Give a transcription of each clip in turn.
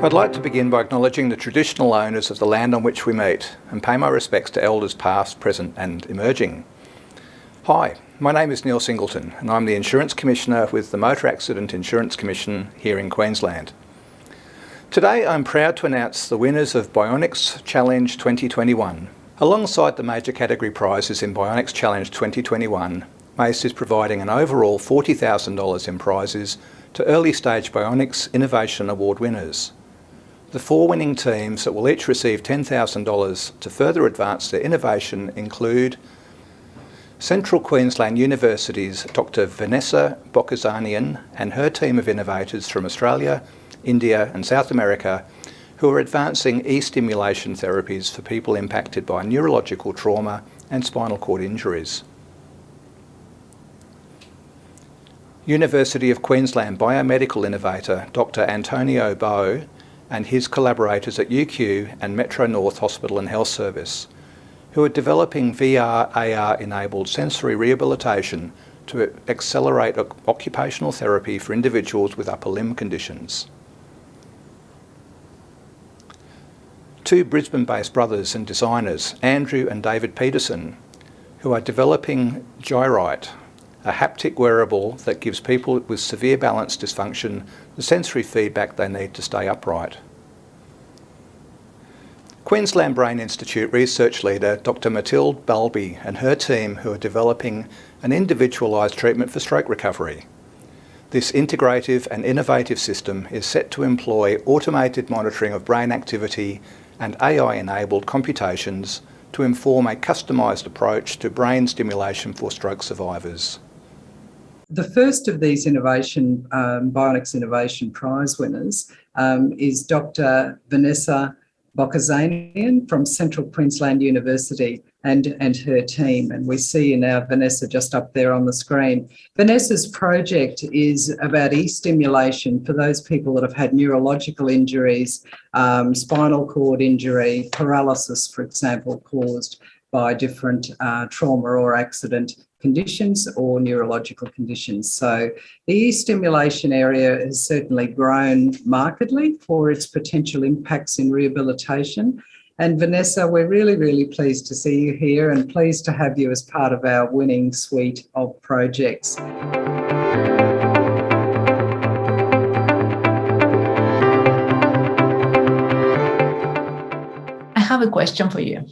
I'd like to begin by acknowledging the traditional owners of the land on which we meet and pay my respects to elders past, present and emerging. Hi, my name is Neil Singleton and I'm the Insurance Commissioner with the Motor Accident Insurance Commission here in Queensland. Today I'm proud to announce the winners of Bionics Challenge 2021. Alongside the major category prizes in Bionics Challenge 2021, MACE is providing an overall $40,000 in prizes to early stage Bionics Innovation Award winners. The 4 winning teams that will each receive $10,000 to further advance their innovation include Central Queensland University's Dr. Vanesa Bochezanian and her team of innovators from Australia, India and South America who are advancing e-stimulation therapies for people impacted by neurological trauma and spinal cord injuries. University of Queensland biomedical innovator Dr. Antonio Bo and his collaborators at UQ and Metro North Hospital and Health Service, who are developing VR/AR enabled sensory rehabilitation to accelerate occupational therapy for individuals with upper limb conditions. 2 Brisbane-based brothers and designers, Andrew and David Peterson, who are developing Gyrite, a haptic wearable that gives people with severe balance dysfunction the sensory feedback they need to stay upright. Queensland Brain Institute research leader Dr. Matilde Balby and her team who are developing an individualised treatment for stroke recovery. This integrative and innovative system is set to employ automated monitoring of brain activity and AI-enabled computations to inform a customised approach to brain stimulation for stroke survivors. The first of these Bionics Innovation Prize winners is Dr. Vanesa Bochezanian from Central Queensland University and her team. And we see now Vanessa just up there on the screen. Vanesa's project is about e-stimulation for those people that have had neurological injuries, spinal cord injury, paralysis, for example, caused by different trauma or accident conditions or neurological conditions. So the e-stimulation area has certainly grown markedly for its potential impacts in rehabilitation. And Vanessa, we're really, really pleased to see you here and pleased to have you as part of our winning suite of projects. I have a question for you.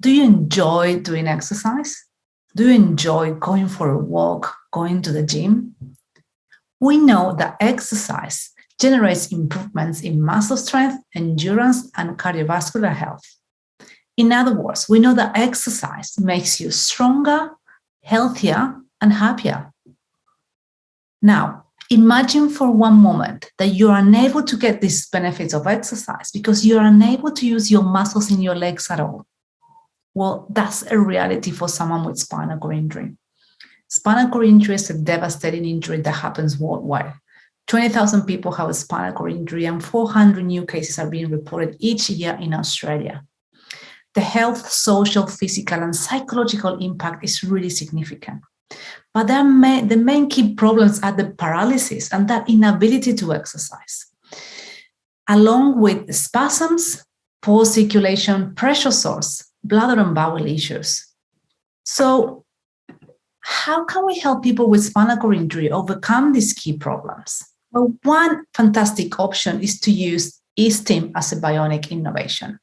Do you enjoy doing exercise? Do you enjoy going for a walk, going to the gym? We know that exercise generates improvements in muscle strength, endurance, and cardiovascular health. In other words, we know that exercise makes you stronger, healthier, and happier. Now, imagine for one moment that you're unable to get these benefits of exercise because you're unable to use your muscles in your legs at all. Well, that's a reality for someone with spinal cord injury. Spinal cord injury is a devastating injury that happens worldwide. 20,000 people have a spinal cord injury and 400 new cases are being reported each year in Australia. The health, social, physical, and psychological impact is really significant. But the main key problems are the paralysis and that inability to exercise, along with spasms, poor circulation, pressure sores, bladder and bowel issues. So how can we help people with spinal cord injury overcome these key problems? Well, one fantastic option is to use eStim as a bionic innovation.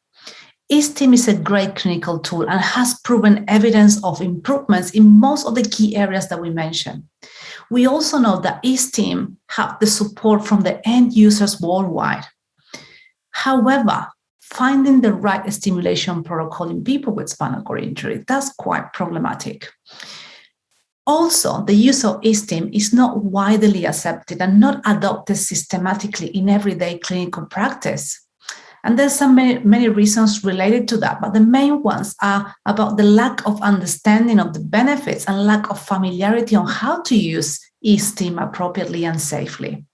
eStim is a great clinical tool and has proven evidence of improvements in most of the key areas that we mentioned. We also know that eStim have the support from the end users worldwide. However, finding the right stimulation protocol in people with spinal cord injury, that's quite problematic. Also, the use of eStim is not widely accepted and not adopted systematically in everyday clinical practice. And there's many reasons related to that, but the main ones are about the lack of understanding of the benefits and lack of familiarity on how to use eStim appropriately and safely.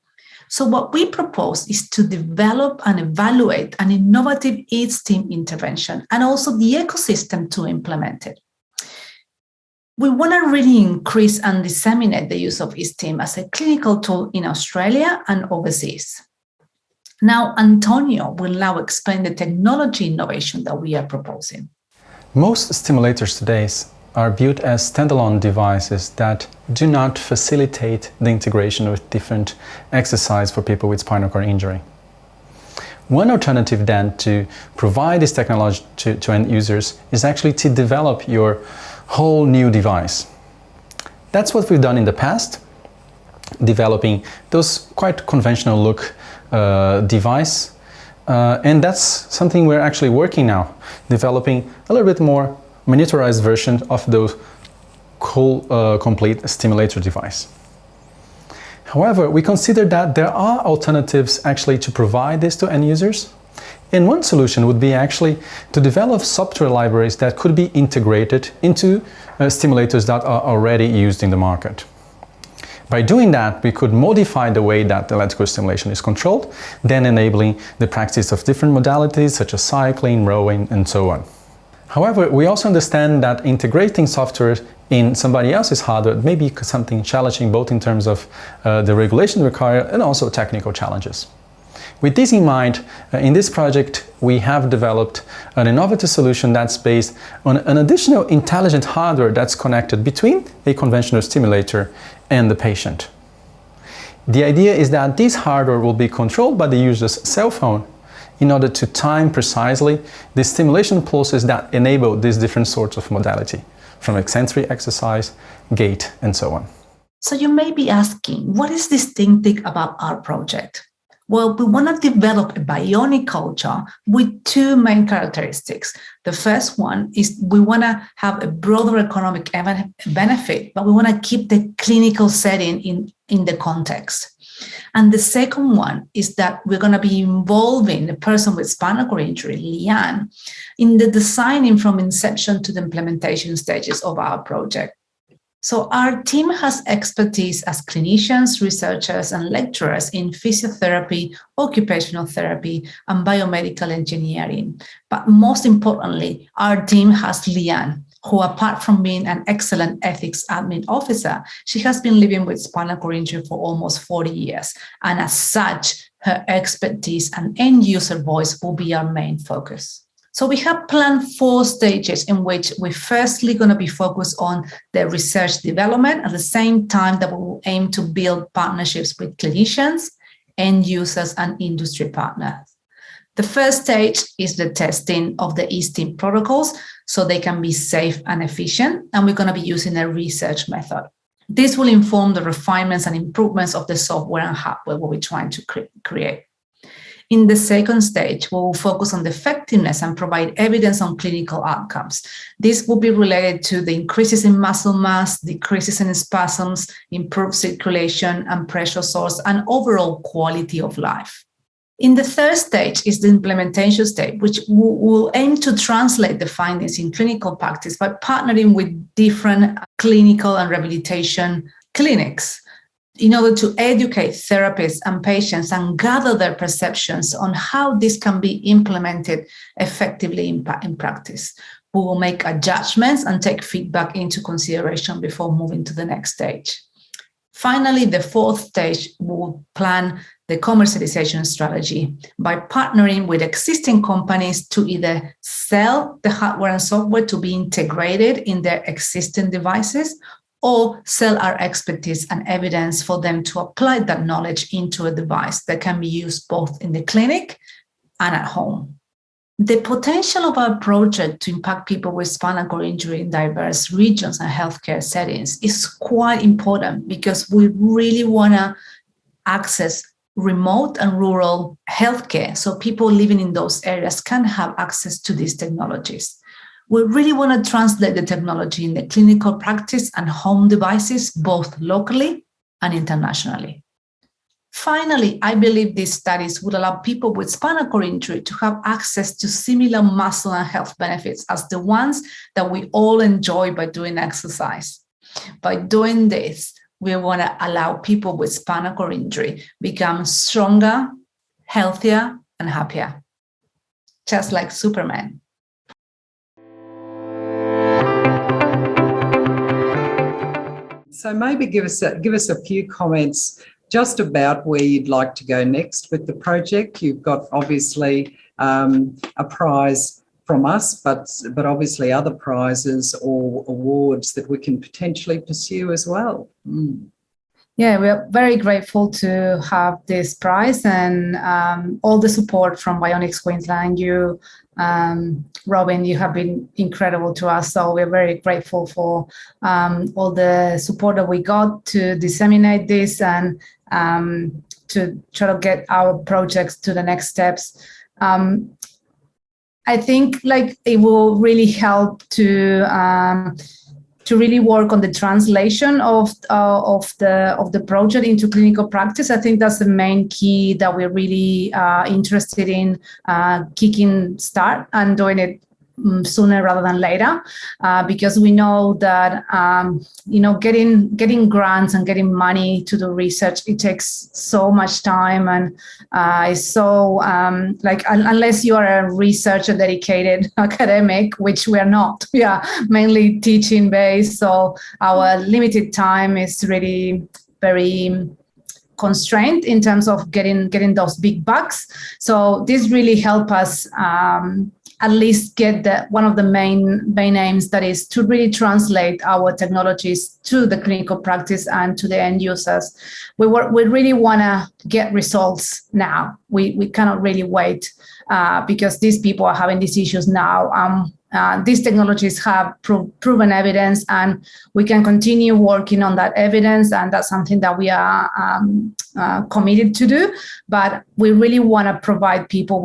So what we propose is to develop and evaluate an innovative eStim intervention and also the ecosystem to implement it. We want to really increase and disseminate the use of eStim as a clinical tool in Australia and overseas. Now, Antonio will now explain the technology innovation that we are proposing. Most stimulators today are built as standalone devices that do not facilitate the integration with different exercise for people with spinal cord injury. One alternative then to provide this technology to end users is actually to develop your whole new device. That's what we've done in the past, developing those quite conventional look device, and that's something we're actually working now, developing a little bit more miniaturized version of those cool complete stimulator device. However, we consider that there are alternatives actually to provide this to end users. And one solution would be actually to develop software libraries that could be integrated into stimulators that are already used in the market. By doing that, we could modify the way that electrical stimulation is controlled, then enabling the practice of different modalities such as cycling, rowing, and so on. However, we also understand that integrating software in somebody else's hardware may be something challenging, both in terms of the regulation required and also technical challenges. With this in mind, in this project, we have developed an innovative solution that's based on an additional intelligent hardware that's connected between a conventional stimulator and the patient. The idea is that this hardware will be controlled by the user's cell phone in order to time precisely the stimulation pulses that enable these different sorts of modality, from eccentric exercise, gait, and so on. So you may be asking, what is distinctive about our project? Well, we want to develop a bionic culture with two main characteristics. The first one is we want to have a broader economic benefit, but we want to keep the clinical setting in the context. And the second one is that we're going to be involving the person with spinal cord injury, Lian, in the designing from inception to the implementation stages of our project. So our team has expertise as clinicians, researchers, and lecturers in physiotherapy, occupational therapy, and biomedical engineering. But most importantly, our team has Lian, who, apart from being an excellent ethics admin officer, she has been living with spinal cord injury for almost 40 years. And as such, her expertise and end user voice will be our main focus. So we have planned 4 stages in which we're firstly going to be focused on the research development at the same time that we will aim to build partnerships with clinicians, end users, and industry partners. The first stage is the testing of the eSTIM protocols so they can be safe and efficient, and we're going to be using a research method. This will inform the refinements and improvements of the software and hardware what we're trying to create. In the second stage, we will focus on the effectiveness and provide evidence on clinical outcomes. This will be related to the increases in muscle mass, decreases in spasms, improved circulation and pressure source, and overall quality of life. In the third stage is the implementation stage, which will aim to translate the findings in clinical practice by partnering with different clinical and rehabilitation clinics in order to educate therapists and patients and gather their perceptions on how this can be implemented effectively in practice. We will make adjustments and take feedback into consideration before moving to the next stage. Finally, the fourth stage, we will plan the commercialization strategy by partnering with existing companies to either sell the hardware and software to be integrated in their existing devices, or sell our expertise and evidence for them to apply that knowledge into a device that can be used both in the clinic and at home. The potential of our project to impact people with spinal cord injury in diverse regions and healthcare settings is quite important because we really want to access remote and rural healthcare so people living in those areas can have access to these technologies. We really want to translate the technology in the clinical practice and home devices, both locally and internationally. Finally, I believe these studies would allow people with spinal cord injury to have access to similar muscle and health benefits as the ones that we all enjoy by doing exercise. By doing this, we want to allow people with spinal cord injury become stronger, healthier, and happier, just like Superman. So maybe give us a few comments just about where you'd like to go next with the project. You've got obviously a prize from us, but obviously other prizes or awards that we can potentially pursue as well. Yeah, we are very grateful to have this prize and all the support from Bionics Queensland. You, Robin, you have been incredible to us. So we're very grateful for all the support that we got to disseminate this and to try to get our projects to the next steps. I think like it will really help to really work on the translation of the project into clinical practice. I think that's the main key that we're really interested in kicking start and doing it sooner rather than later, because we know that getting grants and getting money to do research, it takes so much time, and it's so unless you are a researcher dedicated academic, which we are not, we are mainly teaching based, so our limited time is really very constrained in terms of getting those big bucks. So this really help us at least get one of the main aims, that is to really translate our technologies to the clinical practice and to the end users. We really want to get results now. We cannot really wait because these people are having these issues now. These technologies have proven evidence, and we can continue working on that evidence, and that's something that we are committed to do. But we really want to provide people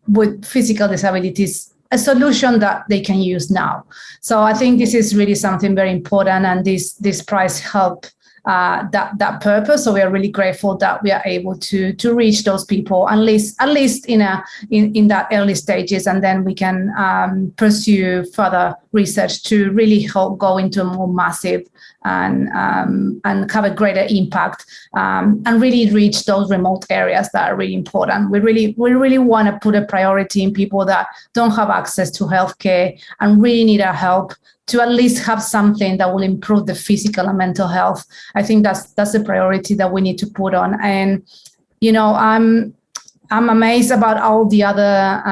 with physical disabilities a solution that they can use now. So I think this is really something very important, and this prize help that purpose. So we are really grateful that we are able to reach those people at least in that early stages, and then we can pursue further research to really help go into a more massive and have a greater impact and really reach those remote areas that are really important. We really want to put a priority in people that don't have access to healthcare and really need our help to at least have something that will improve the physical and mental health. I think that's a priority that we need to put on. And I'm amazed about all the other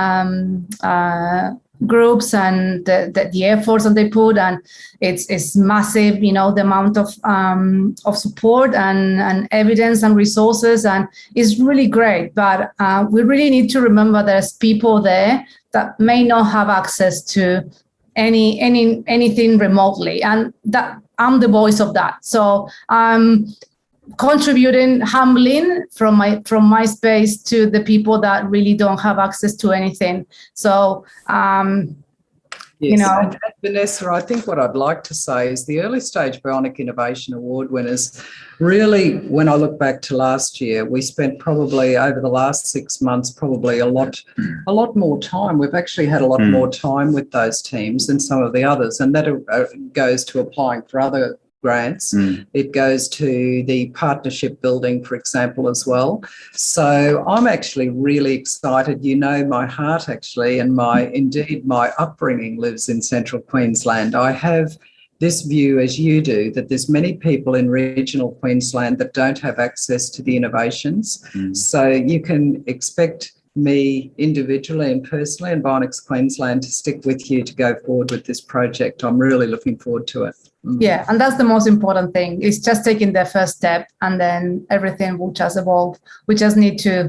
groups and the efforts that they put, and it's massive, the amount of support and evidence and resources, and it's really great. But we really need to remember there's people there that may not have access to anything remotely, and that I'm the voice of that. So I'm contributing humbling from my space to the people that really don't have access to anything. So yes. And Vanessa, I think what I'd like to say is the Early Stage Bionic Innovation Award winners, really, when I look back to last year, we spent probably over the last 6 months, probably a lot more time. We've actually had a lot more time with those teams than some of the others. And that goes to applying for other grants. It goes to the partnership building, for example, as well. So I'm actually really excited. My heart actually, and my upbringing lives in Central Queensland. I have this view, as you do, that there's many people in regional Queensland that don't have access to the innovations. So you can expect me individually and personally and Bionics Queensland to stick with you to go forward with this project. I'm really looking forward to it. Yeah, and that's the most important thing. It's just taking the first step, and then everything will just evolve. We just need to,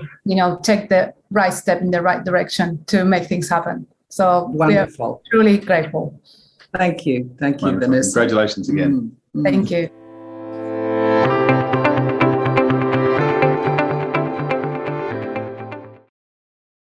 take the right step in the right direction to make things happen. So wonderful. We are truly grateful. Thank you. Thank you, Wonderful. Vanessa. Congratulations again. Thank you.